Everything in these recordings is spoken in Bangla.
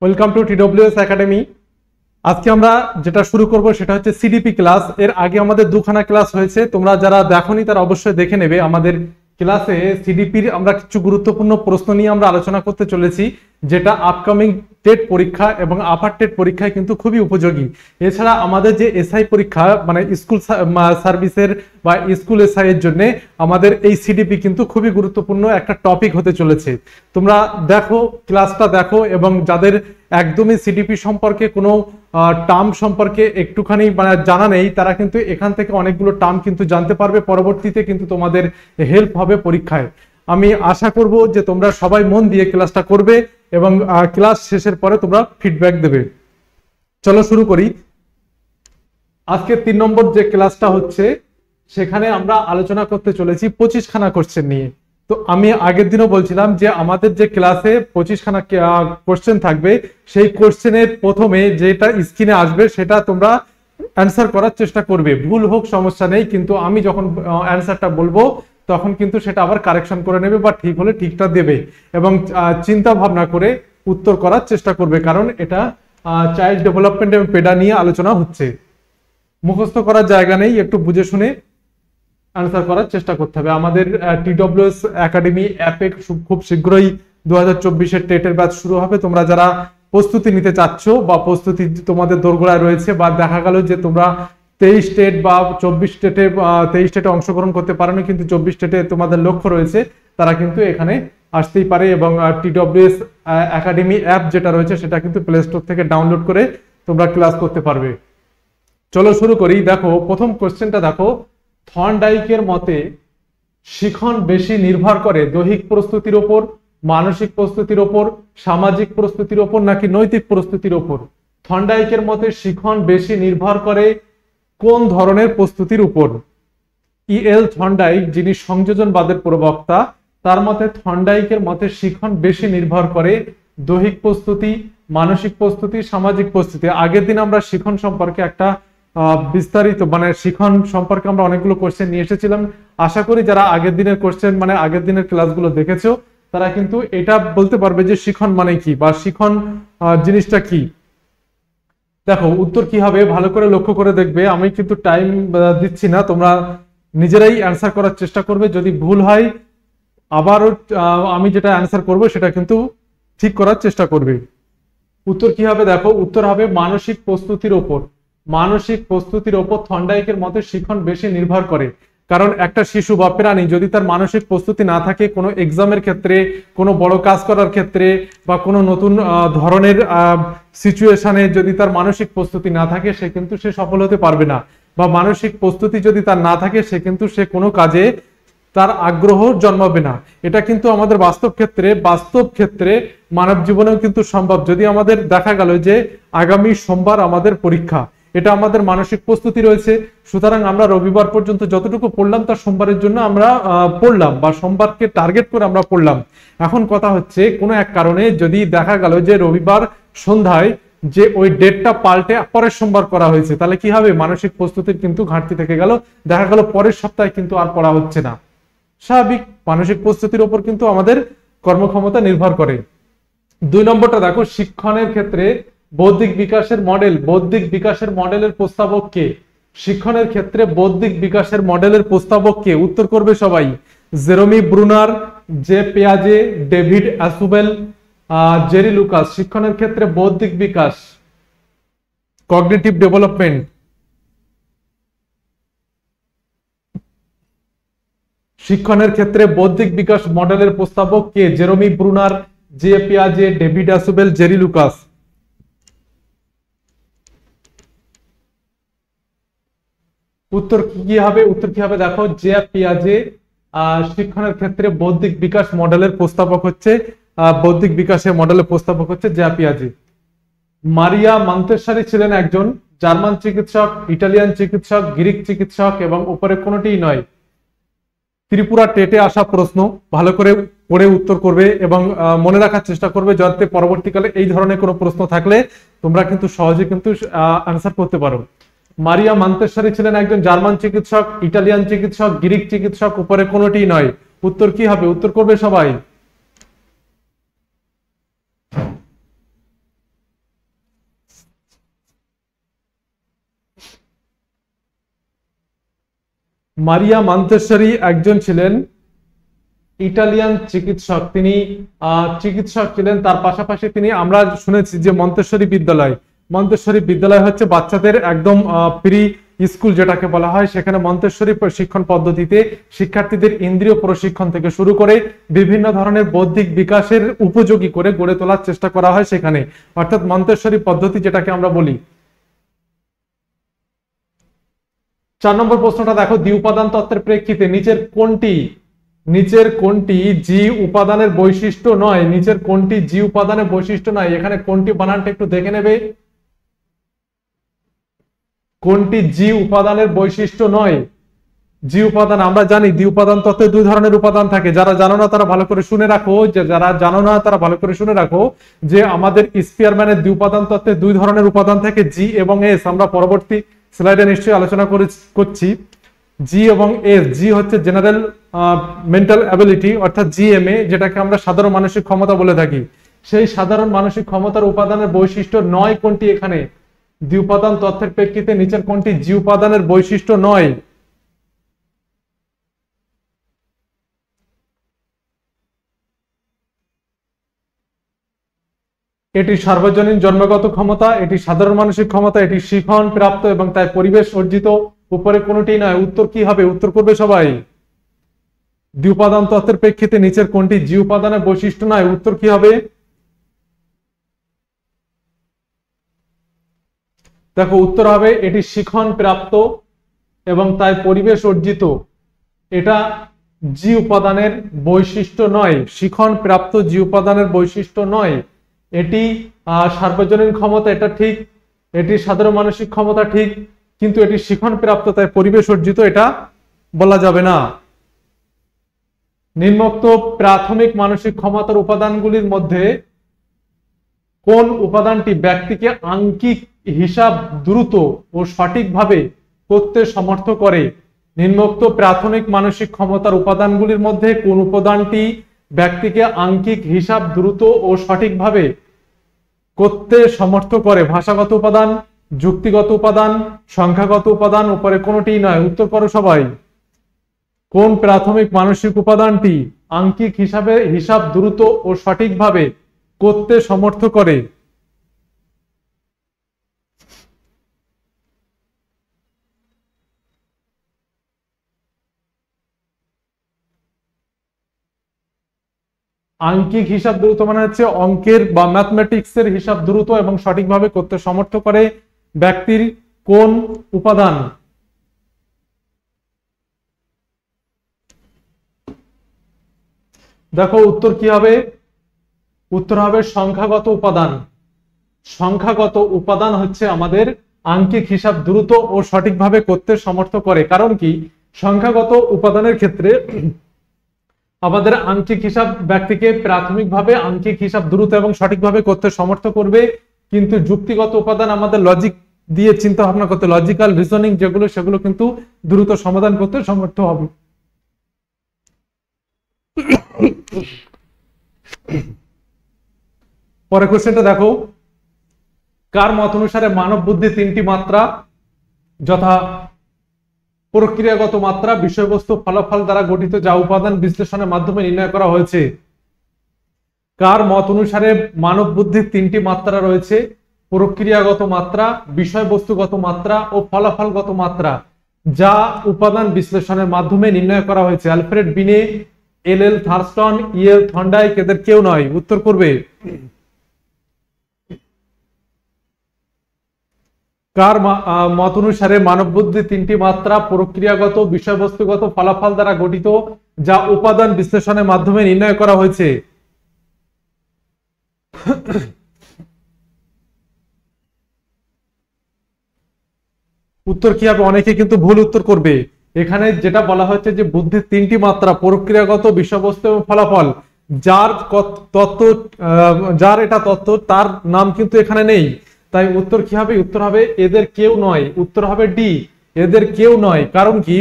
Welcome to TWS academy. আজকে আমরা যেটা শুরু করব সেটা হচ্ছে সিডিপি ক্লাস। এর আগে আমাদের দুখানা ক্লাস হয়েছে, তোমরা যারা দেখোনি তারা অবশ্যই দেখে নেবে। আমাদের ক্লাসে সিডিপির আমরা কিছু গুরুত্বপূর্ণ প্রশ্ন নিয়ে আমরা আলোচনা করতে চলেছি, যেটা আপকামিং টেট পরীক্ষা এবং আপার টেট পরীক্ষায় কিন্তু খুবই উপযোগী। এছাড়া আমাদের যে এসআই পরীক্ষা মানে স্কুল সার্ভিসের বা স্কুল এসআই এর জন্য আমাদের এই সিডিপি কিন্তু খুবই গুরুত্বপূর্ণ একটা টপিক হতে চলেছে। তোমরা দেখো, ক্লাসটা দেখো, এবং যাদের একদমই সিডিপি সম্পর্কে কোনো টার্ম সম্পর্কে একটুখানি মানে জানা নেই, তারা কিন্তু এখান থেকে অনেকগুলো টার্ম কিন্তু জানতে পারবে। পরবর্তীতে কিন্তু তোমাদের হেল্প হবে পরীক্ষায়। আমি আশা করব যে তোমরা সবাই মন দিয়ে ক্লাসটা করবে এবং ক্লাস শেষের পরে তোমরা ফিডব্যাক দেবে। চলো শুরু করি। আজকে 3 নম্বর যে ক্লাসটা হচ্ছে সেখানে আমরা আলোচনা করতে চলেছি 25খানা কোশ্চেন নিয়ে। তো আমি আগের দিনও বলছিলাম যে আমাদের যে ক্লাসে 25খানা কোশ্চেন থাকবে, সেই কোশ্চেনের প্রথমে যেটা স্ক্রিনে আসবে সেটা তোমরা অ্যান্সার করার চেষ্টা করবে। ভুল হোক সমস্যা নেই, কিন্তু আমি যখন অ্যান্সারটা বলবো তখন কিন্তু সেটা আবার কারেকশন করে নেবে বা ঠিক হলে ঠিকটা দেবে, এবং চিন্তা ভাবনা করে উত্তর করার চেষ্টা করবে, কারণ এটা চাইল্ড ডেভেলপমেন্ট এবং পেডা নিয়ে আলোচনা হচ্ছে। মুখস্থ করার জায়গা নেই, একটু বুঝে শুনে আনসার করার চেষ্টা করতে হবে। আমাদের টিডব্লিউএস একাডেমি অ্যাপে খুব শীঘ্রই 2024-এর টেটের ব্যাচ শুরু হবে। তোমরা যারা প্রস্তুতি নিতে চাচ্ছ বা প্রস্তুতি তোমাদের দোরগোড়ায় রয়েছে, বা দেখা গেল যে তোমরা 23 স্টেট বা 24 স্টেটে 23 স্টেটে অংশগ্রহণ করতে পারো না, কিন্তু 24 স্টেটে তোমাদের লক্ষ্য রয়েছে, তারা কিন্তু এখানে আসতেই পারে। এবং টিডব্লিউএস একাডেমি অ্যাপ যেটা রয়েছে সেটা কিন্তু প্লে স্টোর থেকে ডাউনলোড করে তোমরা ক্লাস করতে পারবে। চলো শুরু করি। দেখো প্রথম কোশ্চেনটা দেখো, থর্নডাইকের মতে শিখন বেশি নির্ভর করে দৈহিক প্রস্তুতির ওপর, মানসিক প্রস্তুতির ওপর, সামাজিক প্রস্তুতির ওপর নাকি নৈতিক প্রস্তুতির ওপর? থর্নডাইকের মতে শিখন বেশি নির্ভর করে কোন ধরনের প্রস্তুতির উপর? ইএল থর্নডাইক, যিনি সংযোজনবাদের প্রবক্তা, তার মতে থর্নডাইকের মতে শিখন বেশি নির্ভর করে দৈহিক প্রস্তুতি, মানসিক প্রস্তুতি, সামাজিক প্রস্তুতি। আগের দিন আমরা শিখন সম্পর্কে একটা বিস্তারিত মানে শিখন সম্পর্কে আমরা অনেকগুলো কোশ্চেন নিয়ে এসেছিলাম। আশা করি যারা আগের দিনের কোশ্চেন মানে আগের দিনের ক্লাসগুলো দেখেছো তারা কিন্তু এটা বলতে পারবে যে শিখন মানে কি বা শিখন জিনিসটা কি। দেখো উত্তর কি হবে ভালো করে লক্ষ্য করে দেখবে। আমি কিন্তু টাইম দিচ্ছি না, তোমরা নিজেরাই অ্যান্সার করার চেষ্টা করবে। যদি ভুল হয় আবারও আমি যেটা অ্যান্সার করব সেটা কিন্তু ঠিক করার চেষ্টা করবে। উত্তর কি হবে দেখো, উত্তর হবে মানসিক প্রস্তুতির ওপর। মানসিক প্রস্তুতির ওপর থর্নডাইকের মতে শিখন বেশি নির্ভর করে। কারণ একটা শিশু বা প্রাণী যদি তার মানসিক প্রস্তুতি না থাকে, কোনো এক্সামের ক্ষেত্রে, কোনো বড় কাজ করার ক্ষেত্রে বা কোনো নতুন ধরনের সিচুয়েশনে যদি তার মানসিক প্রস্তুতি না থাকে, সে কিন্তু সে সফল হতে পারবে না। বা মানসিক প্রস্তুতি যদি তার না থাকে, সে কিন্তু সে কোনো কাজে তার আগ্রহ জন্মাবে না। এটা কিন্তু আমাদের বাস্তব ক্ষেত্রে মানব জীবনেও কিন্তু সম্ভব। যদি আমাদের দেখা গেল যে আগামী সোমবার আমাদের পরীক্ষা, এটা আমাদের মানসিক প্রস্তুতি রয়েছে, সুতরাং আমরা রবিবার পর্যন্ত যতটুকু পড়লাম তার সোমবারের জন্য আমরা পড়লাম বা সোমবারকে টার্গেট করে আমরা পড়লাম। এখন কথা হচ্ছে কোনো এক কারণে যদি দেখা গেল যে রবিবার সন্ধ্যায় যে ওই ডেটটা পাল্টে পরের সোমবার করা হয়েছে, তাহলে কি হবে? মানসিক প্রস্তুতির কিন্তু ঘাটতি থেকে গেল, দেখা গেল পরের সপ্তাহে কিন্তু আর পড়া হচ্ছে না। স্বাভাবিক, মানসিক প্রস্তুতির উপর কিন্তু আমাদের কর্মক্ষমতা নির্ভর করে। 2 নম্বরটা দেখো, শিক্ষণের ক্ষেত্রে বৌদ্ধিক বিকাশের মডেলের প্রস্তাবক কে? শিক্ষণের ক্ষেত্রে বৌদ্ধিক বিকাশের মডেলের প্রস্তাবক কে? উত্তর করবে সবাই। জেরেমি ব্রুনার, জে পিয়াজে, ডেভিড অ্যাসুবেল, জেরি লুকাস। শিক্ষণের ক্ষেত্রে বৌদ্ধিক বিকাশ, কগনিটিভ ডেভেলপমেন্ট, শিক্ষণের ক্ষেত্রে বৌদ্ধিক বিকাশ মডেলের প্রস্তাবক কে? জেরেমি ব্রুনার, জে পিয়াজে, ডেভিড অ্যাসুবেল, জেরি লুকাস। উত্তর কি হবে? উত্তর কি হবে দেখো, জে পিয়াজে শিক্ষণের ক্ষেত্রে বৌদ্ধিক বিকাশ মডেলের প্রস্তাবক হচ্ছে জে পিয়াজে। মারিয়া মন্তেশ্বরী ছিলেন একজন জার্মান চিকিৎসক, ইটালিয়ান চিকিৎসক, গ্রিক চিকিৎসক এবং উপরে কোনোটিই নয়। ত্রিপুরা টেটে আসা প্রশ্ন, ভালো করে পড়ে উত্তর করবে এবং মনে রাখার চেষ্টা করবে, যাতে পরবর্তীকালে এই ধরনের কোনো প্রশ্ন থাকলে তোমরা কিন্তু সহজে কিন্তু আনসার করতে পারো। মারিয়া মন্তেশ্বরী ছিলেন একজন জার্মান চিকিৎসক, ইটালিয়ান চিকিৎসক, গ্রিক চিকিৎসক, উপরে কোনোটিই নয়। উত্তর কি হবে? উত্তর করবে সবাই। মারিয়া মন্তেশ্বরী একজন ছিলেন ইটালিয়ান চিকিৎসক। তিনি চিকিৎসক ছিলেন, তার পাশাপাশি তিনি, আমরা শুনেছি যে মন্তেশ্বরী বিদ্যালয় হচ্ছে বাচ্চাদের একদম প্রি স্কুল যেটাকে বলা হয়। সেখানে মন্তেশ্বরী শিক্ষণ পদ্ধতিতে শিক্ষার্থীদের ইন্দ্রিয় প্রশিক্ষণ থেকে শুরু করে বিভিন্ন ধরনের বৌদ্ধিক বিকাশের উপযোগী করে গড়ে তোলার চেষ্টা করা হয় সেখানে, অর্থাৎ মন্তেশ্বরী পদ্ধতি যেটাকে আমরা বলি। 4 নম্বর প্রশ্নটা দেখো, দ্বি উপাদান তত্ত্বের প্রেক্ষিতে নিচের কোনটি জি উপাদানের বৈশিষ্ট্য নয়? নিচের কোনটি জি উপাদানের বৈশিষ্ট্য নয়? এখানে কোনটি বানানটা একটু দেখে নেবে। কোনটি জি উপাদানের বৈশিষ্ট্য নয়? জি উপাদান আমরা জানি দ্বি উপাদান তত্ত্বে 2 ধরনের উপাদান থাকে। যারা জানো না তারা ভালো করে শুনে রাখো, যে আমাদের স্পিয়ারম্যানের দ্বি উপাদান তত্ত্বে 2 ধরনের উপাদান থাকে, জি এবং এস। আমরা পরবর্তী স্লাইডে নিশ্চয়ই আলোচনা করছি জি এবং এস। জি হচ্ছে জেনারেল মেন্টাল অ্যাবিলিটি অর্থাৎ জিএমএ, যেটাকে আমরা সাধারণ মানসিক ক্ষমতা বলে থাকি। সেই সাধারণ মানসিক ক্ষমতার উপাদানের বৈশিষ্ট্য নয় কোনটি? এখানে দ্বি উপাদান তত্ত্বের প্রেক্ষিতে নিচের কোনটি জি উপাদানের বৈশিষ্ট্য নয়? এটি সার্বজনীন জন্মগত ক্ষমতা, এটি সাধারণ মানসিক ক্ষমতা, এটি শিখন প্রাপ্ত এবং তাই পরিবেশ অর্জিত। উপরে কোনটি নয়। উত্তর কি হবে? উত্তর করবে সবাই। দ্বি উপাদান তত্ত্বের প্রেক্ষিতে নিচের কোনটি জি উপাদানের বৈশিষ্ট্য নয়? উত্তর কি হবে? দেখো উত্তর হবে এটি শিখন প্রাপ্ত এবং তাই পরিবেশ অর্জিত। এটা জি উপাদানের বৈশিষ্ট্য নয়। শিখন প্রাপ্ত জি উপাদানের বৈশিষ্ট্য নয়। এটি সার্বজনীন ক্ষমতা, এটা ঠিক। এটি সাধারণ মানসিক ক্ষমতা, ঠিক। কিন্তু এটি শিখন প্রাপ্ত তাই পরিবেশ অর্জিত, এটা বলা যাবে না। নিম্নোক্ত প্রাথমিক মানসিক ক্ষমতার উপাদানগুলির মধ্যে কোন উপাদানটি ব্যক্তিকে আঙ্কিক হিসাব দ্রুত ও সঠিকভাবে করতে সমর্থ করে? নিম্নোক্ত প্রাথমিক মানসিক ক্ষমতার উপাদানগুলির মধ্যে কোন উপাদানটি ব্যক্তিকে আঙ্কিক হিসাব দ্রুত ও সঠিকভাবে করতে সমর্থ করে? ভাষাগত উপাদান, যুক্তিগত উপাদান, সংখ্যাগত উপাদান? উপরে কোনটি নয়। উত্তর করো সবাই। কোন প্রাথমিক মানসিক উপাদানটি আঙ্কিক হিসাব দ্রুত ও সঠিকভাবে করতে সমর্থ করে? আঙ্কিক হিসাব দ্রুত মানে হচ্ছে অঙ্কের বা ম্যাথমেটিক্স এর হিসাব দ্রুত এবং সঠিকভাবে করতে সমর্থ করে ব্যক্তির কোন উপাদান? দেখো উত্তর কি হবে? উত্তর হবে সংখ্যাগত উপাদান। সংখ্যাগত উপাদান হচ্ছে আমাদের আঙ্কিক হিসাব দ্রুত ও সঠিকভাবে করতে সমর্থ করে। কারণ কি? সংখ্যাগত উপাদানের ক্ষেত্রে আমাদের আঙ্কিক হিসাব ব্যক্তিকে প্রাথমিকভাবে আঙ্কিক হিসাব দ্রুত এবং সঠিকভাবে করতে সমর্থ করবে, কিন্তু যুক্তিগত উপাদান আমাদের লজিক দিয়ে চিন্তা ভাবনা করতে, লজিক্যাল রিজনিং যেগুলো, সেগুলো কিন্তু দ্রুত সমাধান করতে সমর্থ হবে। পরে কোশ্চেনটা দেখো, কার মত অনুসারে মানব বুদ্ধি 3টি মাত্রা যথা প্রক্রিয়াগত মাত্রা, বিষয়বস্তু, ফলাফল দ্বারা গঠিত, যা উপাদান বিশ্লেষণের মাধ্যমে নির্ণয় করা হয়েছে? কার মত অনুসারে মানব বুদ্ধির 3টি মাত্রা রয়েছে? প্রক্রিয়াগত মাত্রা, বিষয়বস্তুগত মাত্রা ও ফলাফলগত মাত্রা, যা উপাদান বিশ্লেষণের মাধ্যমে নির্ণয় করা হয়েছে। অ্যালফ্রেড বিনে, এল থার্স্টন, ইএল থর্নডাইক, এদের কেউ নয়। উত্তর করবে। কার মত অনুসারে মানব বুদ্ধির 3টি মাত্রা প্রক্রিয়াগত, বিষয়বস্তুগত, ফলাফল দ্বারা গঠিত, যা উপাদান বিশ্লেষণের মাধ্যমে নির্ণয় করা হয়েছে? উত্তর কি হবে? অনেকে কিন্তু ভুল উত্তর করবে। এখানে যেটা বলা হচ্ছে যে বুদ্ধির 3টি মাত্রা প্রক্রিয়াগত, বিষয়বস্তু এবং ফলাফল, যার তত্ত্ব, যার এটা তত্ত্ব, তার নাম কিন্তু এখানে নেই। তাই উত্তর কি হবে? উত্তর হবে এদের কেউ নয়। উত্তর হবে ডি, এদের কেউ নয়। কারণ কি?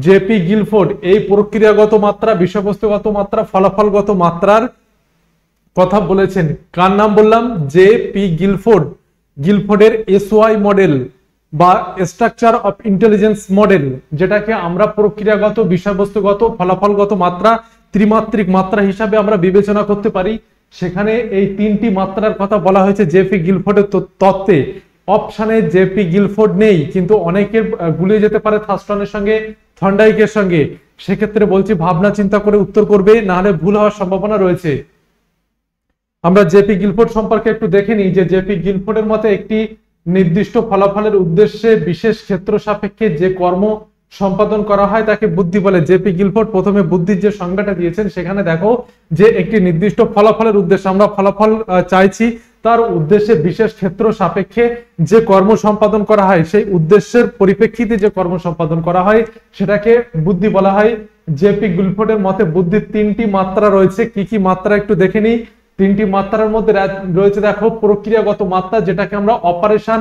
জেপি গিলফোর্ড এই প্রক্রিয়াগত মাত্রা, বিষয়বস্তুগত মাত্রা, ফলাফলগত মাত্রার কথা বলেছেন। কার নাম বললাম? JP Guilford. গিলফোর্ডের এসওয়াই মডেল বা স্ট্রাকচার অফ ইন্টেলিজেন্স মডেল, যেটাকে আমরা প্রক্রিয়াগত, বিষয়বস্তুগত, ফলাফলগত মাত্রা, ত্রিমাত্রিক মাত্রা হিসাবে আমরা বিবেচনা করতে পারি। সেখানে এই তিনটি মাত্রার কথা বলা হয়েছে জেপি গিলফোর্ডের তত্ত্বে। অপশানে জেপি গিলফোর্ড নেই, কিন্তু অনেকের গুলিয়ে যেতে পারে থার্স্টনের সঙ্গে, থর্নডাইকের সঙ্গে। সেক্ষেত্রে বলছি ভাবনা চিন্তা করে উত্তর করবে, না হলে ভুল হওয়ার সম্ভাবনা রয়েছে। আমরা জেপি গিলফোর্ড সম্পর্কে একটু দেখে নিই যে জেপি গিলফোর্ডের মতে একটি নির্দিষ্ট ফলাফলের উদ্দেশ্যে বিশেষ ক্ষেত্র সাপেক্ষে যে কর্ম সম্পাদন করা হয় তাকে বুদ্ধি বলে। জেপি গিলফোর্ড প্রথমে বুদ্ধির যে সংজ্ঞাটা দিয়েছেন সেখানে দেখো যে একটি নির্দিষ্ট ফলাফলের উদ্দেশ্যে, আমরা ফলাফল চাইছি, তার উদ্দেশ্যে বিশেষ ক্ষেত্র সাপেক্ষে যে কর্ম সম্পাদন করা হয়, সেই উদ্দেশ্যের পরিপ্রেক্ষিতে যে কর্ম সম্পাদন করা হয় সেটাকে বুদ্ধি বলা হয়। জেপি গিলফোর্ডের মতে বুদ্ধির তিনটি মাত্রা রয়েছে। কি কি মাত্রা একটু দেখে নিই। তিনটি মাত্রার মধ্যে রয়েছে দেখো প্রক্রিয়াগত মাত্রা, যেটাকে আমরা অপারেশন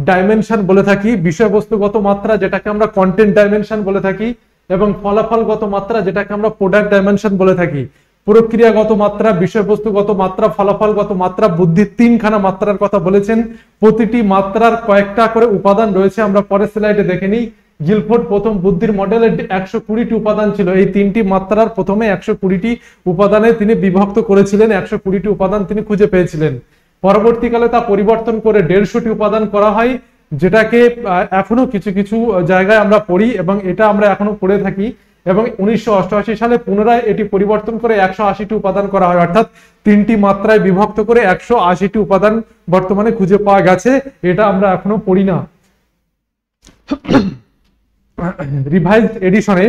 ডাইমেনশন বলে থাকি, বিষয়বস্তুগত মাত্রা যেটাকে আমরা কন্টেন্ট ডাইমেনশন বলে থাকি, এবং ফলাফলগত মাত্রা যেটাকে আমরা প্রোডাক্ট ডাইমেনশন বলে থাকি। প্রক্রিয়াগত মাত্রা, বিষয়বস্তুগত মাত্রা, ফলাফলগত মাত্রা, বুদ্ধির তিনখানা মাত্রার কথা বলেছেন। প্রতিটি মাত্রার কয়েকটা করে উপাদান রয়েছে, আমরা পরের স্লাইডে দেখে নিই। গিলফোর্ড প্রথম বুদ্ধির মডেলের 120টি উপাদান ছিল। এই তিনটি মাত্রার প্রথমে 120টি উপাদানে তিনি বিভক্ত করেছিলেন, 120টি উপাদান তিনি খুঁজে পেয়েছিলেন। পরবর্তীকালে তা পরিবর্তন করে 150টি উপাদান করা হয়, যেটাকে এখনো কিছু কিছু জায়গায় আমরা পড়ি এবং এটা আমরা এখনো পড়ে থাকি। এবং 1988 সালে পুনরায় এটি পরিবর্তন করে 180টি উপাদান করা হয়, অর্থাৎ তিনটি মাত্রায় বিভক্ত করে 180টি উপাদান বর্তমানে খুঁজে পাওয়া গেছে। এটা আমরা এখনো পড়ি না। রিভাইজড এডিশনে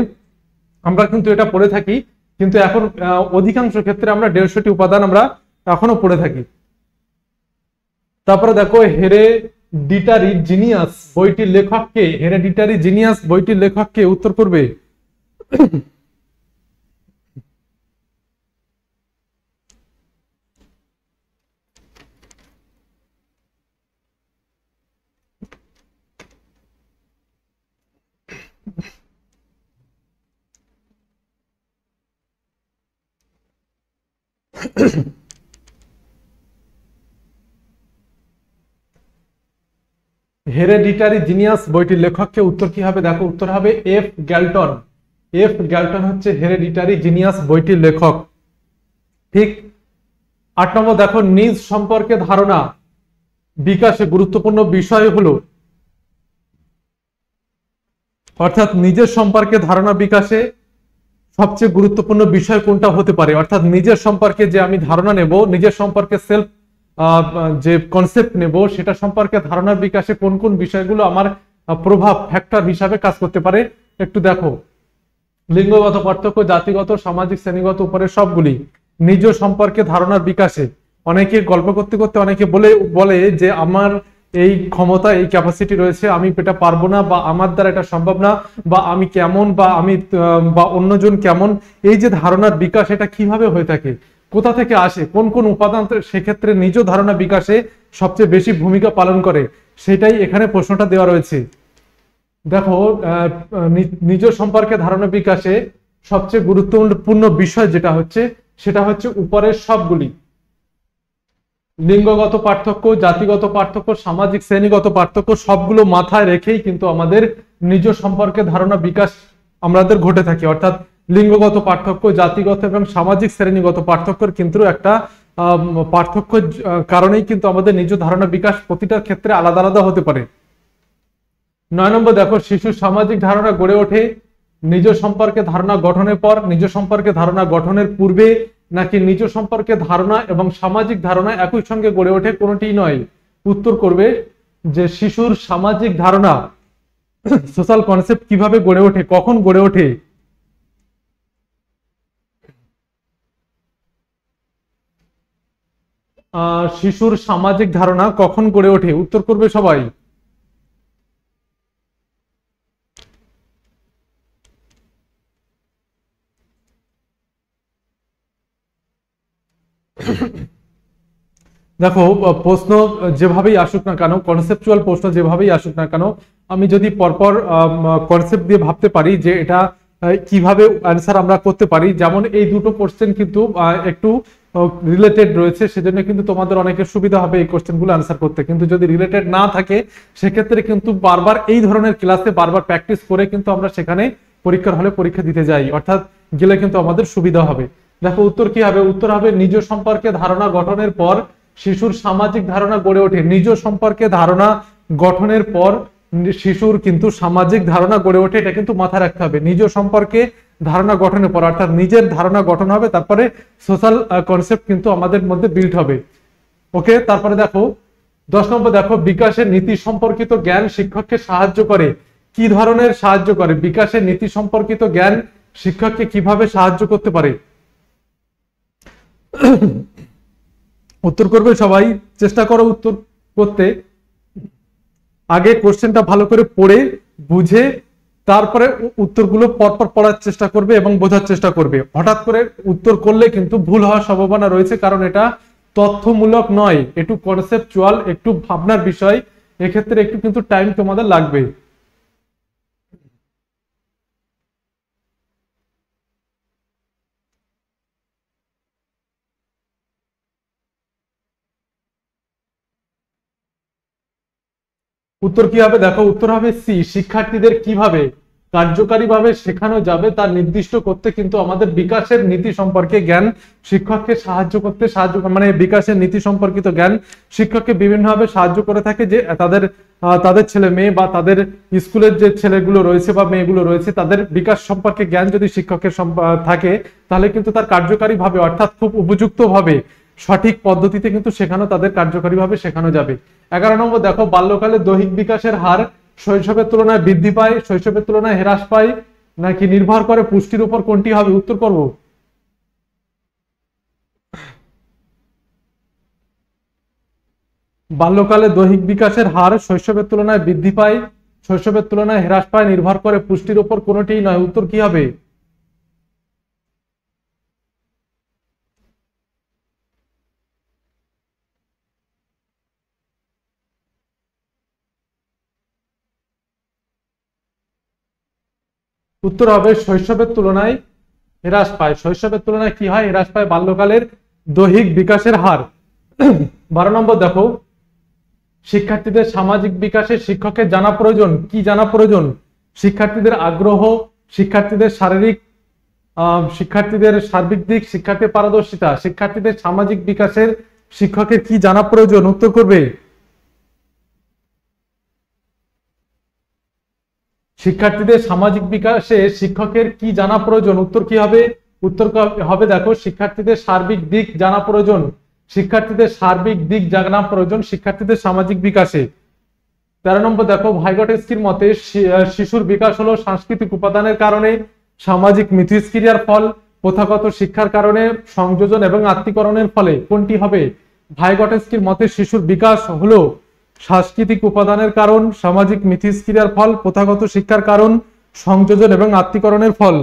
আমরা কিন্তু এটা পড়ে থাকি, কিন্তু এখন অধিকাংশ ক্ষেত্রে আমরা 150টি উপাদান আমরা এখনো পড়ে থাকি। তারপরে দেখো হেরেডিটারি জিনিয়াস বইটির লেখককে, হেরেডিটারি জিনিয়াস বইটির লেখককে উত্তর করবে। হেরেডিটারি জিনিয়াস বইটির লেখককে উত্তর কি হবে? দেখো উত্তর হবে এফ গ্যালটন। এফ গ্যালটন হচ্ছে হেরেডিটারি জিনিয়াস বইটির লেখক। ঠিক। 8 নম্বর দেখো নিজ সম্পর্কে ধারণা বিকাশে গুরুত্বপূর্ণ বিষয় হলো, অর্থাৎ নিজের সম্পর্কে ধারণা বিকাশে সবচেয়ে গুরুত্বপূর্ণ বিষয় কোনটা হতে পারে? অর্থাৎ নিজের সম্পর্কে যে আমি ধারণা নেব, নিজের সম্পর্কে সেলফ যে কনসেপ্ট নেব, সেটা সম্পর্কে ধারণার বিকাশে কোন কোন বিষয়গুলো আমার প্রভাব ফ্যাক্টর হিসাবে কাজ করতে পারে একটু দেখো। লিঙ্গগত পার্থক্য, জাতিগত, সামাজিক, শ্রেণীগত, উপরের সবগুলি। নিজ সম্পর্কে ধারণার বিকাশে অনেকে গল্প করতে করতে অনেকে বলে যে আমার এই ক্ষমতা, এই ক্যাপাসিটি রয়েছে, আমি এটা পারবো না, বা আমার দ্বারা এটা সম্ভব না, বা আমি কেমন, বা আমি বা অন্যজন কেমন। এই যে ধারণার বিকাশ, এটা কিভাবে হয়ে থাকে, কোথা থেকে আসে, কোন কোন উপাদান সেক্ষেত্রে নিজ ধারণা বিকাশে সবচেয়ে বেশি ভূমিকা পালন করে, সেটাই এখানে প্রশ্নটা দেওয়া রয়েছে। দেখো নিজ সম্পর্কে ধারণা বিকাশে সবচেয়ে গুরুত্বপূর্ণ বিষয় যেটা হচ্ছে সেটা হচ্ছে উপরের সবগুলি। লিঙ্গগত পার্থক্য, জাতিগত পার্থক্য, সামাজিক শ্রেণীগত পার্থক্য সবগুলো মাথায় রেখেই কিন্তু আমাদের নিজ সম্পর্কে ধারণা বিকাশ আমাদের ঘটে থাকে। অর্থাৎ লিঙ্গগত পার্থক্য, জাতিগত এবং সামাজিক শ্রেণীগত পার্থক্যের কিন্তু একটা পার্থক্য কারণেই কিন্তু আমাদের নিজ ধারণা বিকাশ প্রতিটা ক্ষেত্রে আলাদা আলাদা হতে পারে। 9 নম্বর দেখো শিশুর সামাজিক ধারণা গড়ে ওঠে নিজ সম্পর্কে ধারণা গঠনের পর, নিজ সম্পর্কে ধারণা গঠনের পূর্বে, নাকি নিজ সম্পর্কে ধারণা এবং সামাজিক ধারণা একই সঙ্গে গড়ে ওঠে? কোনোটি নয়। উত্তর করবে যে শিশুর সামাজিক ধারণা, সোশ্যাল কনসেপ্ট কিভাবে গড়ে ওঠে, কখন গড়ে ওঠে? শিশুর সামাজিক ধারণা কখন গড়ে ওঠে? উত্তর করবে সবাই। দেখো প্রশ্ন যেভাবেই আসুক না কেন, কনসেপচুয়াল প্রশ্ন যেভাবেই আসুক না কেন, আমি যদি পরপর কনসেপ্ট দিয়ে ভাবতে পারি যে এটা কিভাবে অ্যান্সার আমরা করতে পারি, যেমন এই দুটো কোশ্চেন কিন্তু একটু রিলেটেড রয়েছে, সেজন্য কিন্তু তোমাদের অনেকের সুবিধা হবে এই কোশ্চেনগুলো আনসার করতে। কিন্তু যদি রিলেটেড না থাকে সেক্ষেত্রে কিন্তু বারবার এই ধরনের ক্লাসে বারবার প্র্যাকটিস করে কিন্তু আমরা সেখানে পরীক্ষার হলে পরীক্ষা দিতে যাই, অর্থাৎ গেলে কিন্তু আমাদের সুবিধা হবে। দেখো উত্তর কি হবে, উত্তর হবে নিজ সম্পর্কে ধারণা গঠনের পর শিশুর সামাজিক ধারণা গড়ে ওঠে। নিজ সম্পর্কে ধারণা গঠনের পর শিশুর কিন্তু সামাজিক ধারণা গড়ে ওঠে, এটা কিন্তু মাথায় রাখতে হবে। নিজ সম্পর্কে ধারণা গঠনের পর, অর্থাৎ নিজের ধারণা গঠন হবে, তারপরে সোশ্যাল কনসেপ্ট কিন্তু আমাদের মধ্যে বিল্ড হবে। ওকে, তারপরে দেখো 10 নম্বর, দেখো বিকাশের নীতি সম্পর্কিত জ্ঞান শিক্ষককে সাহায্য করে। কি ধরনের সাহায্য করে? বিকাশের নীতি সম্পর্কিত জ্ঞান শিক্ষককে কিভাবে সাহায্য করতে পারে? উত্তর করবে সবাই, চেষ্টা করো উত্তর করতে। আগে কোশ্চেনটা ভালো করে পড়ে বুঝে তারপরে উত্তরগুলো পরপর পড়ার চেষ্টা করবে এবং বোঝার চেষ্টা করবে। হঠাৎ করে উত্তর করলে কিন্তু ভুল হওয়ার সম্ভাবনা রয়েছে, কারণ এটা তথ্যমূলক নয়, একটু কনসেপচুয়াল, একটু ভাবনার বিষয়, এক্ষেত্রে একটু কিন্তু টাইম তোমাদের লাগবে। উত্তর কি হবে? দেখো উত্তর হবে সি, শিক্ষার্থীদের কিভাবে কার্যকারীভাবে শেখানো যাবে তা নির্দিষ্ট করতে কিন্তু আমাদের বিকাশের নীতি সম্পর্কে জ্ঞান শিক্ষককে সাহায্য করতে মানে বিকাশের নীতি সম্পর্কিত জ্ঞান শিক্ষককে বিভিন্নভাবে সাহায্য করে থাকে, যে তাদের ছেলে মেয়ে বা তাদের স্কুলের যে ছেলেগুলো রয়েছে বা মেয়েগুলো রয়েছে তাদের বিকাশ সম্পর্কে জ্ঞান যদি শিক্ষকের থাকে, তাহলে কিন্তু তার কার্যকারীভাবে অর্থাৎ খুব উপযুক্তভাবে সঠিক পদ্ধতিতে কিন্তু শেখানো, তাদের কার্যকারীভাবে শেখানো যাবে। 11 নম্বর, দেখো বাল্যকালে দৈহিক বিকাশের হার শৈশবের তুলনায় বৃদ্ধি পায়, শৈশবের তুলনায় হ্রাস পায়, নাকি নির্ভর করে পুষ্টির উপর, কোনটি হবে? উত্তর করব বাল্যকালে দৈহিক বিকাশের হার শৈশবের তুলনায় বৃদ্ধি পায়, শৈশবের তুলনায় হ্রাস পায়, নির্ভর করে পুষ্টির উপর, কোনটিই নয়। উত্তর কি হবে? উত্তর হবে শৈশবের তুলনায় হ্রাস পায়। শৈশবের তুলনায় কি হয়? হ্রাস পায় বাল্যকালের দৈহিক বিকাশের হার। 12 নম্বর, দেখো শিক্ষার্থীদের সামাজিক বিকাশে শিক্ষকের জানা প্রয়োজন। কি জানা প্রয়োজন? শিক্ষার্থীদের আগ্রহ, শিক্ষার্থীদের শিক্ষার্থীদের সার্বিক দিক, শিক্ষার্থীর পারদর্শিতা, শিক্ষার্থীদের সামাজিক বিকাশের শিক্ষকের কি জানা প্রয়োজন? উত্তর করবে শিক্ষার্থীদের সামাজিক বিকাশে শিক্ষকের কি জানা প্রয়োজন। উত্তর কি হবে? উত্তর হবে দেখো শিক্ষার্থীদের সার্বিক দিক জানা প্রয়োজন। শিক্ষার্থীদের সার্বিক দিক জানা প্রয়োজন শিক্ষার্থীদের সামাজিক বিকাশে। 13 নম্বর, দেখো ভাইগটস্কির মতে শিশুর বিকাশ হলো সাংস্কৃতিক উপাদানের কারণে, সামাজিক মিথস্ক্রিয়ার ফল, প্রথাগত শিক্ষার কারণে, সংযোজন এবং আত্মীকরণের ফলে, কোনটি হবে? ভাইগটস্কির মতে শিশুর বিকাশ হলো সাংস্কৃতিক উপাদানের কারণ, সামাজিক মিথস্ক্রিয়ার ফল, প্রথাগত শিক্ষার কারণ, সংযোজন এবং আত্মীকরণের ফল।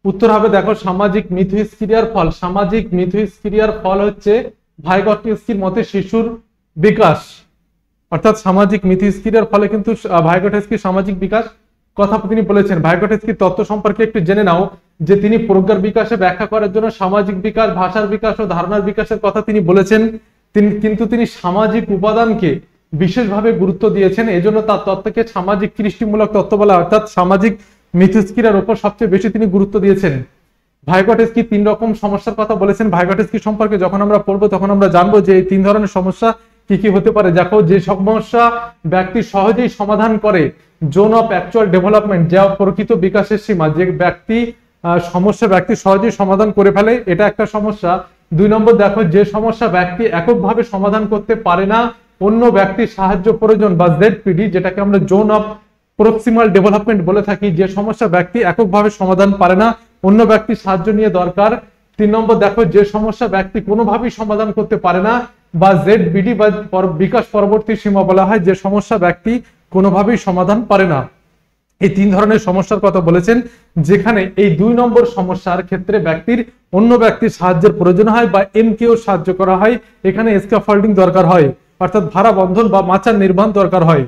উত্তর হবে দেখো সামাজিক মিথস্ক্রিয়ার ফল। সামাজিক মিথস্ক্রিয়ার ফল হচ্ছে ভাইগটস্কির মতে শিশুর বিকাশ, অর্থাৎ সামাজিক মিথস্ক্রিয়ার ফলে কিন্তু ভাইগটস্কি সামাজিক বিকাশ কথা তিনি বলেছেন। ভাইগটস্কির তত্ত্ব সম্পর্কে একটু জেনে নাও, যে তিনি প্রজ্ঞার বিকাশে ব্যাখ্যা করার জন্য সামাজিক বিকাশ, ভাষার বিকাশ ও ধারণার বিকাশের কথা তিনি বলেছেন। কিন্তু তিনি সামাজিক উপাদানকে বিশেষভাবে গুরুত্ব দিয়েছেন, এজন্য তার তত্ত্বকে সামাজিক কৃষ্টিমূলক তত্ত্ব বলা, অর্থাৎ সামাজিক মিথস্ক্রিয়ার উপর সবচেয়ে বেশি তিনি গুরুত্ব দিয়েছেন। ভাইগটস্কি 3 রকম সমস্যার কথা বলেছেন। ভাইগটস্কি সম্পর্কে যখন আমরা পড়বো তখন আমরা জানবো যে এই 3 ধরনের সমস্যা কি কি হতে পারে। দেখো, যে সমস্যা ব্যক্তি সহজেই সমাধান করে, জোন অফ অ্যাকচুয়াল ডেভেলপমেন্ট, যা প্রকৃত বিকাশের সীমা, যে সমস্যা ব্যক্তি সহজেই সমাধান করে ফেলে, এটা একটা সমস্যা। 2 নম্বর, দেখো যে সমস্যা ব্যক্তি এককভাবে সমাধান করতে পারে না, অন্য ব্যক্তির সাহায্য প্রয়োজন, বা জেডপিডি, যেটাকে আমরা জোন অফ প্রক্সিমাল ডেভেলপমেন্ট বলে থাকি। যে সমস্যা ব্যক্তি এককভাবে সমাধান পারে না, অন্য ব্যক্তির সাহায্য নিয়ে দরকার। 3 নম্বর, দেখো যে সমস্যা ব্যক্তি কোনোভাবেই সমাধান করতে পারে না, বা জেডবিডি বা বিকাশ পরবর্তী সীমা বলা হয়, যে সমস্যা ব্যক্তি কোনোভাবেই সমাধান পারে না। এই 3 ধরনের সমস্যার কথা বলেছেন, যেখানে এই 2 নম্বর সমস্যার ক্ষেত্রে ব্যক্তির অন্য ব্যক্তির সাহায্যের প্রয়োজন হয়, বা এমকেও সাহায্য করা হয়, এখানে স্ক্যাফোল্ডিং দরকার হয়, অর্থাৎ ভাড়া বন্ধন বা মাচার নির্মাণ দরকার হয়।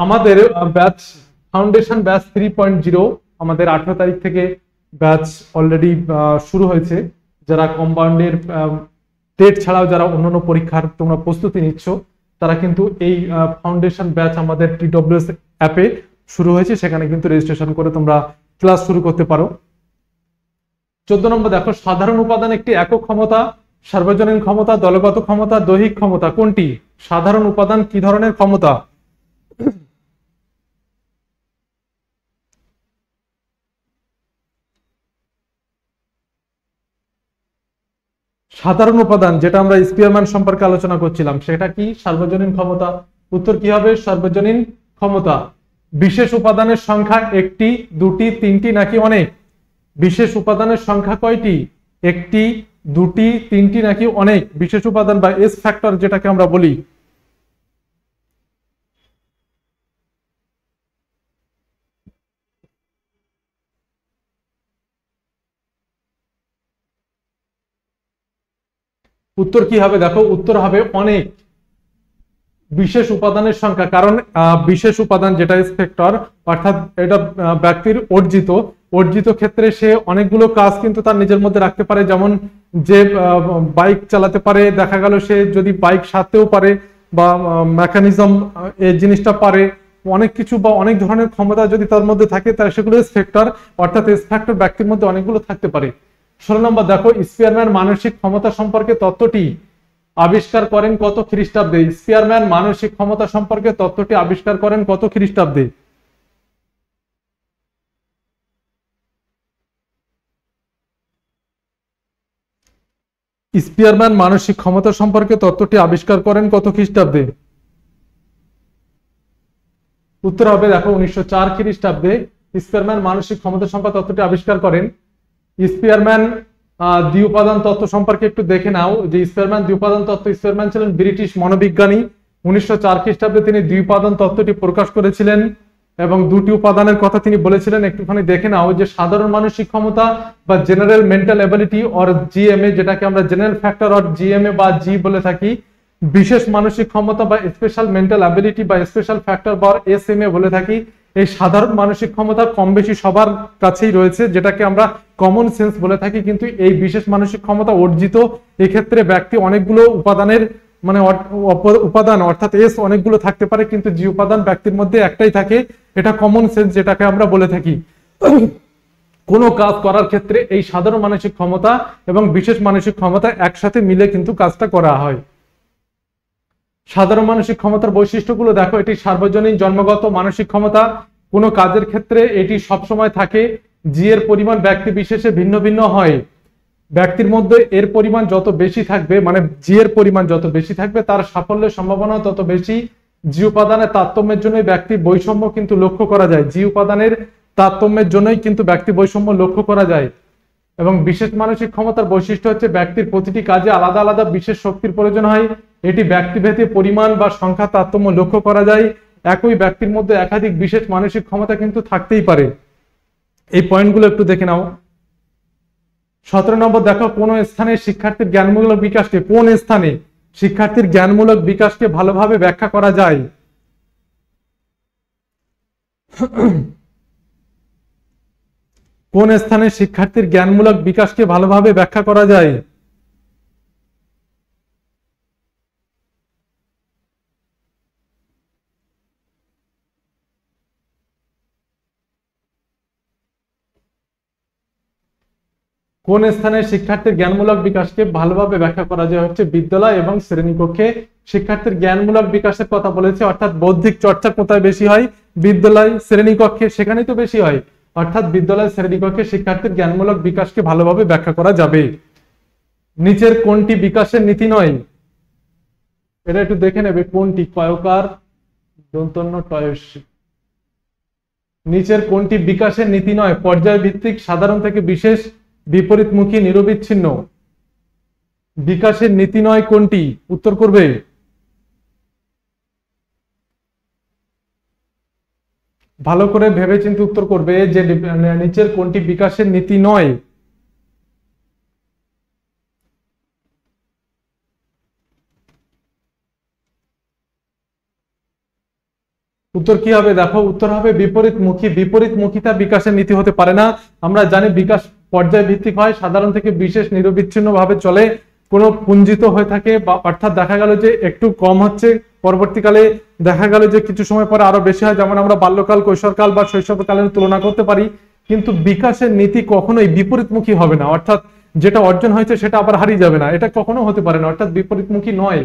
আমাদের ব্যাচ ফাউন্ডেশন ব্যাচ 3.0 আমাদের 18 তারিখ থেকে ব্যাচ অলরেডি শুরু হয়েছে। যারা কম্পাউন্ডের টেট ছাড়াও যারা অন্যান্য পরীক্ষার তোমরা প্রস্তুতি নিচ্ছ, তারা কিন্তু এই ফাউন্ডেশন ব্যাচ আমাদের TWS অ্যাপে শুরু হয়েছে, সেখানে কিন্তু রেজিস্ট্রেশন করে তোমরা ক্লাস শুরু করতে পারো। 14 নম্বর দেখো, সাধারণ উপাদান একটি একক ক্ষমতা, সার্বজনীন ক্ষমতা, দলগত ক্ষমতা, দৈহিক ক্ষমতা কোনটি? সাধারণ উপাদান কি ধরনের ক্ষমতা? সাধারণ উপাদান যেটা আমরা স্পিয়ারম্যান সম্পর্কে আলোচনা করছিলাম সেটা কি? সার্বজনীন ক্ষমতা। উত্তর কি হবে? সার্বজনীন ক্ষমতা। বিশেষ উপাদানের সংখ্যা একটি, দুটি, তিনটি নাকি অনেক? বিশেষ উপাদানের সংখ্যা কয়টি? একটি, দুটি, তিনটি নাকি অনেক? বিশেষ উপাদান বা এস ফ্যাক্টর যেটাকে আমরা বলি। উত্তর কি হবে? দেখো উত্তর হবে অনেক। বিশেষ উপাদানের সংখ্যা, কারণ বিশেষ উপাদান যেটা ফ্যাক্টর, অর্থাৎ এটা ব্যক্তির অর্জিত অর্জিত ক্ষেত্রে সে অনেকগুলো কাজ কিন্তু তার নিজের মধ্যে রাখতে পারে। যেমন যে বাইক চালাতে পারে, দেখা গেল সে যদি বাইক সারতেও পারে বা মেকানিজম এই জিনিসটা পারে, অনেক কিছু বা অনেক ধরনের ক্ষমতা যদি তার মধ্যে থাকে, তাহলে সেগুলো এস ফ্যাক্টর, অর্থাৎ এস ফ্যাক্টর ব্যক্তির মধ্যে অনেকগুলো থাকতে পারে। 16 নম্বর দেখো, স্পিয়ারম্যান মানসিক ক্ষমতা সম্পর্কে তত্ত্বটি আবিষ্কার করেন কত খ্রিস্টাব্দে? স্পিয়ারম্যান মানসিক ক্ষমতা সম্পর্কে তত্ত্বটি আবিষ্কার করেন কত খ্রিস্টাব্দে? স্পিয়ারম্যান মানসিক ক্ষমতা সম্পর্কে তত্ত্বটি আবিষ্কার করেন কত খ্রিস্টাব্দে? উত্তর হবে দেখো 1904 খ্রিস্টাব্দে স্পিয়ারম্যান মানসিক ক্ষমতা সম্পর্কে তত্ত্বটি আবিষ্কার করেন। স্পিয়ারম্যান দ্বিউপাদান তত্ত্ব সম্পর্কে একটু দেখে নাও যে স্পিয়ারম্যান দ্বিউপাদান তত্ত্ব, স্পিয়ারম্যান ছিলেন ব্রিটিশ মনোবিজ্ঞানী। 1904 খ্রিস্টাব্দে তিনি দ্বিউপাদান তত্ত্বটি প্রকাশ করেছিলেন এবং দুটি উপাদানের কথা তিনি বলেছিলেন। একটুখানি দেখে নাও যে সাধারণ মানসিক ক্ষমতা বা general mental ability or GMA, যেটাকে আমরা জেনারেল ফ্যাক্টর অর জিএমএ বা জি বলে থাকি। বিশেষ মানসিক ক্ষমতা বা স্পেশাল মেন্টাল অ্যাবিলিটি বা স্পেশাল ফ্যাক্টর বা এসএমএ বলে থাকি। এই সাধারণ মানসিক ক্ষমতা কম বেশি সবার কাছেই রয়েছে, যেটাকে আমরা কমন সেন্স বলে থাকি। কিন্তু এই বিশেষ মানসিক ক্ষমতা অর্জিত এক্ষেত্রে ব্যক্তি অনেকগুলো উপাদানের মানে উপাদান অর্থাৎ এস অনেকগুলো থাকতে পারে, কিন্তু যে উপাদান ব্যক্তির মধ্যে একটাই থাকে, এটা কমন সেন্স যেটাকে আমরা বলে থাকি। কোনো কাজ করার ক্ষেত্রে এই সাধারণ মানসিক ক্ষমতা এবং বিশেষ মানসিক ক্ষমতা একসাথে মিলে কিন্তু কাজটা করা হয়। সাধারণ মানসিক ক্ষমতার বৈশিষ্ট্যগুলো দেখো, এটি সার্বজনীন জন্মগত মানসিক ক্ষমতা। কোনো কাজের ক্ষেত্রে এটি সবসময় থাকে। জি এর পরিমাণ ব্যক্তি বিশেষে ভিন্ন ভিন্ন হয়। ব্যক্তির মধ্যে এর পরিমাণ যত বেশি থাকবে, মানে জি এর পরিমাণ যত বেশি থাকবে, তার সাফল্যের সম্ভাবনা তত বেশি। জি উপাদানের তারতম্যের জন্য ব্যক্তি বৈষম্য কিন্তু লক্ষ্য করা যায়। জি উপাদানের তারতম্যের জন্যই কিন্তু ব্যক্তি বৈষম্য লক্ষ্য করা যায়। এবং বিশেষ মানসিক ক্ষমতার বৈশিষ্ট্য হচ্ছে ব্যক্তির প্রতিটি কাজে আলাদা আলাদা বিশেষ শক্তির প্রয়োজন হয়। এটি ব্যক্তিভেদে পরিমাণ বা সংখ্যা তারতম্য লক্ষ্য করা যায়। একই ব্যক্তির মধ্যে একাধিক বিশেষ মানসিক ক্ষমতা কিন্তু থাকতেই পারে। এই পয়েন্টগুলো একটু দেখে নাও। 17 নম্বর দেখো, কোন স্থানে শিক্ষার্থীর জ্ঞানমূলক বিকাশকে, কোন স্থানে শিক্ষার্থীর জ্ঞানমূলক বিকাশকে ভালোভাবে ব্যাখ্যা করা যায়? কোন স্থানে শিক্ষার্থীর জ্ঞানমূলক বিকাশকে ভালোভাবে ব্যাখ্যা করা যায়? কোন স্থানে শিক্ষার্থীর জ্ঞানমূলক বিকাশকে ভালোভাবে ব্যাখ্যা করা যায়? হচ্ছে বিদ্যালয় এবং শ্রেণীকক্ষে শিক্ষার্থীর জ্ঞানমূলক বিকাশের কথা বলেছে। অর্থাৎ বৌদ্ধিক চর্চা কোথায় বেশি হয়? বিদ্যালয় শ্রেণীকক্ষে, সেখানেই তো বেশি হয়। অর্থাৎ বিদ্যালয় শ্রেণীকক্ষে শিক্ষার্থীর জ্ঞানমূলক বিকাশকে ভালোভাবে ব্যাখ্যা করা যাবে। নিচের কোনটি বিকাশের নীতি নয়? এটা একটু দেখে নেবে কোনটি। কয়কার দন্তন্য টয়স্যি। নিচের কোনটি বিকাশের নীতি নয়? পর্যায় ভিত্তিক, সাধারণ থেকে বিশেষ, বিপরীতমুখী, নিরবিচ্ছিন্ন। বিকাশের নীতি নয় কোনটি? উত্তর করবে। ভালো করে ভেবেচিন্তে উত্তর করবে যে নিচের কোনটি বিকাশের নীতি নয়। উত্তর কি হবে দেখো, উত্তর হবে বিপরীতমুখী। বিপরীতমুখিতা বিকাশের নীতি হতে পারে না। আমরা জানি বিকাশ পর্যায় ভিত্তিক হয়, সাধারণ থেকে বিশেষ নিরবিচ্ছিন্ন ভাবে চলে, কোনো পুঞ্জিত হয়ে থাকে, বা অর্থাৎ দেখা গেল যে একটু কম হচ্ছে, পরবর্তীকালে দেখা গেল যে কিছু সময় পরে আরো বেশি হয়, যেমন আমরা বাল্যকাল, কৈশোরকাল বা শৈশবকালের তুলনা করতে পারি। কিন্তু বিকাশের নীতি কখনোই বিপরীতমুখী হবে না, অর্থাৎ যেটা অর্জন হয়েছে সেটা আবার হারিয়ে যাবে না, এটা কখনো হতে পারে না, অর্থাৎ বিপরীতমুখী নয়।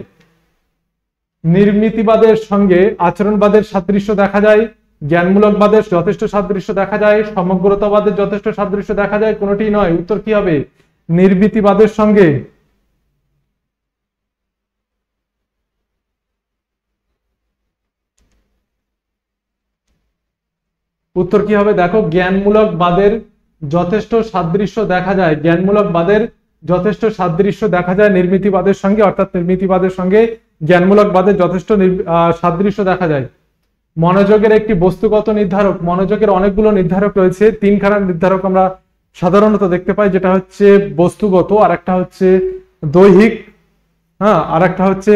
নির্মিতিবাদের সঙ্গে আচরণবাদের সাদৃশ্য দেখা যায়, জ্ঞানমূলকবাদের যথেষ্ট সাদৃশ্য দেখা যায়, সমগ্রতাবাদের যথেষ্ট সাদৃশ্য দেখা যায়, কোনোটি নয়। উত্তর কি হবে, নির্মিতিবাদের সঙ্গে। উত্তর কি হবে দেখো, জ্ঞানমূলক বাদের যথেষ্ট সাদৃশ্য দেখা যায়, জ্ঞানমূলক বাদের যথেষ্ট সাদৃশ্য দেখা যায় নির্মিতিবাদের সঙ্গে, অর্থাৎ নির্মিতিবাদের সঙ্গে জ্ঞানমূলক বাদের যথেষ্ট সাদৃশ্য দেখা যায়। মনোযোগের একটি বস্তুগত নির্ধারক, মনোযোগের অনেকগুলো নির্ধারক রয়েছে, তিনখানা নির্ধারক আমরা সাধারণত দেখতে পাই, যেটা হচ্ছে বস্তুগত, আর একটা হচ্ছে দৈহিক, হ্যাঁ, আর একটা হচ্ছে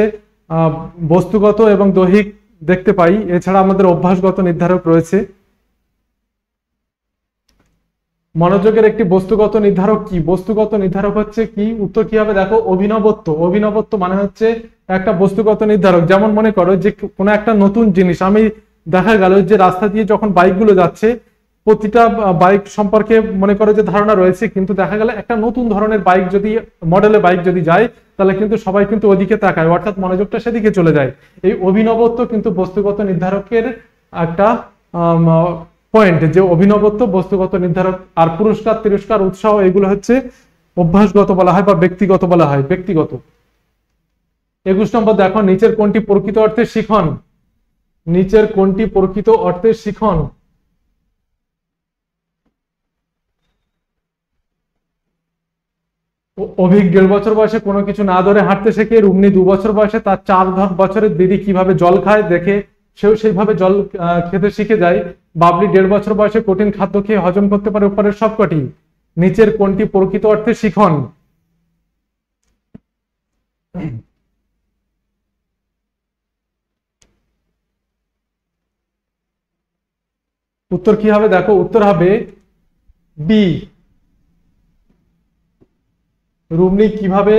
বস্তুগত এবং দৈহিক দেখতে পাই। এছাড়া আমাদের অভ্যাসগত নির্ধারক রয়েছে। মনোযোগের একটি বস্তুগত নির্ধারক কি, বস্তুগত নির্ধারক হচ্ছে কি, উত্তর কি হবে দেখো, অভিনবত্ব। অভিনবত্ব মানে হচ্ছে একটা বস্তুগত নির্ধারক। যেমন মনে করো যে কোনো একটা নতুন জিনিস, আমি দেখা গেল যে রাস্তা দিয়ে যখন বাইকগুলো যাচ্ছে, প্রতিটা বাইক সম্পর্কে মনে করো যে ধারণা রয়েছে, কিন্তু দেখা গেল একটা নতুন ধরনের বাইক যদি, মডেলের বাইক যদি যায়, তাহলে কিন্তু সবাই কিন্তু ওদিকে তাকায়, অর্থাৎ মনোযোগটা সেদিকে চলে যায়। এই অভিনবত্ব কিন্তু বস্তুগত নির্ধারকের একটা পয়েন্ট, যে অভিনবত্ব বস্তুগত নির্ধারক। আর পুরস্কার, তিরস্কার, উৎসাহ এগুলো হচ্ছে অভ্যাসগত বলা হয় বা ব্যক্তিগত বলা হয়, ব্যক্তিগত। 21 নম্বর দেখো, নিচের কোনটি প্রকৃত অর্থে শিখন, নিচের কোনটি প্রকৃত অর্থে শিখন। অভিক 1.5 বছর বয়সে কোনো কিছু না ধরে হাঁটতে শেখে, রুমনি 2 বছর বয়সে তার 4 বছরের দিদি কিভাবে জল খায় দেখে সেও সেইভাবে জল খেতে শিখে যায়, বাবলি 1.5 বছর বয়সে কঠিন খাদ্য খেয়ে হজম করতে পারে উপরের সবকটি। নিচের কোনটি প্রকৃত অর্থে শিখন। উত্তর কি হবে দেখো, উত্তর হবে বি। রুমনি কিভাবে,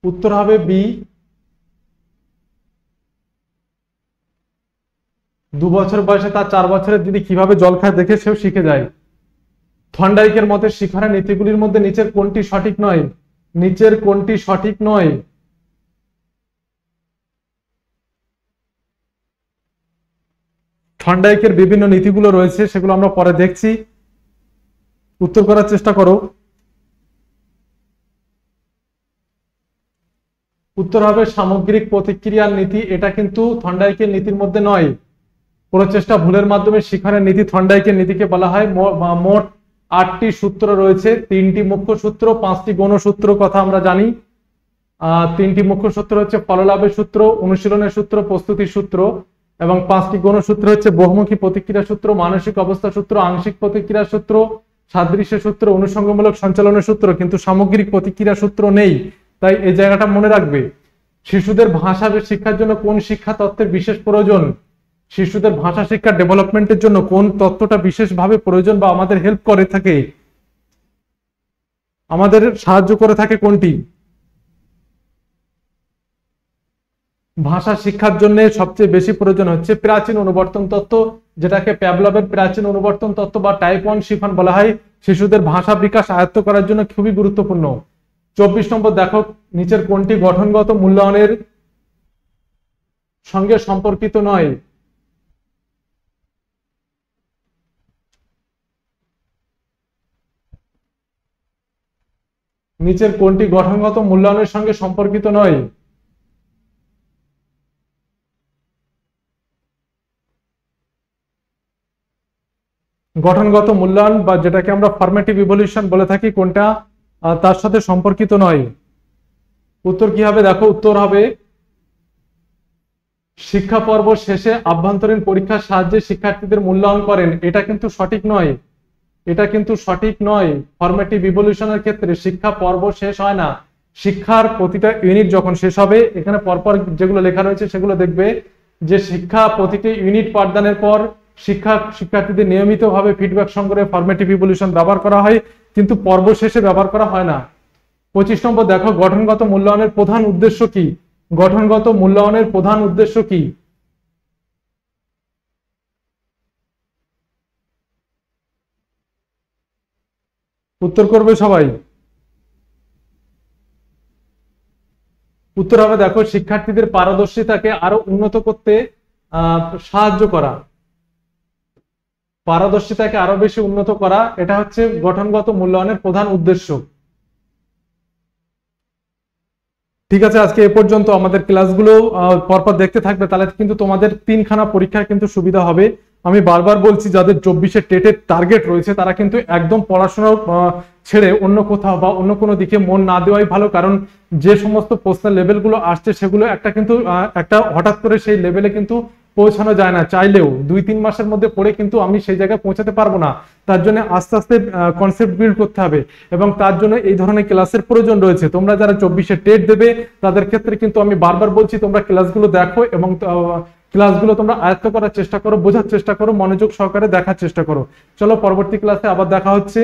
উত্তর হবে বি, 2 বছর বয়সে তার 4 বছরের দিদি কিভাবে জল খায় দেখে সেও শিখে যায়। থর্নডাইকের মতে শিখনের নীতিগুলির মধ্যে নিচের কোনটি সঠিক নয়, নিচের কোনটি সঠিক নয়। থর্নডাইকের বিভিন্ন নীতিগুলো রয়েছে, সেগুলো আমরা পরে দেখছি, উত্তর করার চেষ্টা করো। উত্তর হবে সামগ্রিক প্রতিক্রিয়ার নীতি, এটা কিন্তু থর্নডাইকের নীতির মধ্যে নয়। প্রচেষ্টা ভুলের মাধ্যমে শিখনের নীতি থর্নডাইকের নীতিকে বলা হয়। মোট 8টি সূত্র রয়েছে, 3টি মুখ্য সূত্র, 5টি গৌণ সূত্র কথা আমরা জানি। 3টি মুখ্য সূত্র হচ্ছে ফললাভের সূত্র, অনুশীলনের সূত্র, প্রস্তুতির সূত্র, এবং 5টি গৌণ সূত্র হচ্ছে বহুমুখী প্রতিক্রিয়া সূত্র, মানসিক অবস্থা সূত্র, আংশিক প্রতিক্রিয়া সূত্র, সাদৃশ্য সূত্র, অনুসঙ্গমূলক সঞ্চালনের সূত্র, কিন্তু সামগ্রিক প্রতিক্রিয়া সূত্র নেই। তাই এই জায়গাটা মনে রাখবে। শিশুদের ভাষা শিক্ষার জন্য কোন শিক্ষা তত্ত্বের বিশেষ প্রয়োজন, শিশুদের ভাষা শিক্ষার ডেভেলপমেন্টের জন্য কোন তত্ত্বটা বিশেষভাবে প্রয়োজন বা আমাদের হেল্প করে থাকে, আমাদের সাহায্য করে থাকে কোনটি। ভাষা শিক্ষার জন্য সবচেয়ে বেশি প্রয়োজন হচ্ছে প্রাচীন অনুবর্তন তত্ত্ব, যেটাকে প্যাভলভের প্রাচীন অনুবর্তন তত্ত্ব বা টাইপ 1 শিখন বলা হয়। শিশুদের ভাষা বিকাশ আয়ত্ত করার জন্য খুবই গুরুত্বপূর্ণ। 24 নম্বর দেখো, নিচের কোনটি গঠনগত মূল্যায়নের সঙ্গে সম্পর্কিত নয়। নিচের কোনটি গঠনগত মূল্যায়নের সঙ্গে সম্পর্কিত নয়। গঠনগত মূল্যায়ন বা যেটাকে আমরা ফরমেটিভ ইভলিউশন বলে থাকি, কোনটা তার সাথে সম্পর্কিত নয়। উত্তর কি হবে দেখো, উত্তর হবে শিক্ষা পর্ব শেষে আভ্যন্তরীণ পরীক্ষার সাহায্যে শিক্ষার্থীদের মূল্যায়ন করেন, এটা কিন্তু সঠিক নয়, এটা কিন্তু সঠিক নয়। ফরমেটিভ ইভলিউশনের ক্ষেত্রে শিক্ষা পর্ব শেষ হয় না, শিক্ষার প্রতিটা ইউনিট যখন শেষ হবে, এখানে পরপর যেগুলো লেখা রয়েছে সেগুলো দেখবে যে শিক্ষা প্রতিটি ইউনিট পাঠদানের পর শিক্ষার্থীদের নিয়মিতভাবে ফিডব্যাক সংগ্রহে ফরমেটিভ ইভ্যালুয়েশন ব্যবহার করা হয়, কিন্তু পর্ব শেষে ব্যবহার করা হয় না। 25 নম্বর দেখো, গঠনগত মূল্যায়নের প্রধান উদ্দেশ্য কি? গঠনগত মূল্যায়নের প্রধান উদ্দেশ্য কি? উত্তর করবে সবাই। উত্তর হবে দেখো, শিক্ষার্থীদের পারদর্শিতাকে আরো উন্নত করতে সাহায্য করা, পারদর্শিতাকে আরো বেশি উন্নত করা, এটা হচ্ছে গঠনগত মূল্যায়নের প্রধান উদ্দেশ্য। ঠিক আছে, আজকে এ পর্যন্ত। আমাদের ক্লাসগুলো পরপর দেখতে থাকবে, তাহলে কিন্তু তোমাদের 3খানা পরীক্ষার কিন্তু সুবিধা হবে। আমি বারবার বলছি, যাদের 24-এ টেটের টার্গেট রয়েছে তারা কিন্তু একদম পড়াশোনা ছেড়ে অন্য কোথাও বা অন্য কোনো দিকে মন না দেওয়াই ভালো, কারণ যে সমস্ত প্রশ্নের লেভেলগুলো আসছে সেগুলো একটা হঠাৎ করে সেই লেভেলে কিন্তু পৌঁছানো যায় না। চাইলেও 2-3 মাসের মধ্যে পড়ে কিন্তু আমি সেই জায়গায় পৌঁছাতে পারবো না। তার জন্য আস্তে আস্তে কনসেপ্ট বিল্ড করতে হবে, এবং তার জন্য এই ধরনের ক্লাসের প্রয়োজন রয়েছে। তোমরা যারা 24-এ টেট দেবে তাদের ক্ষেত্রে কিন্তু আমি বারবার বলছি, তোমরা ক্লাসগুলো দেখো এবং ক্লাসগুলো তোমরা আয়ত্ত করার চেষ্টা করো, বোঝার চেষ্টা করো, মনোযোগ সহকারে দেখার চেষ্টা করো। চলো, পরবর্তী ক্লাসে আবার দেখা হচ্ছে।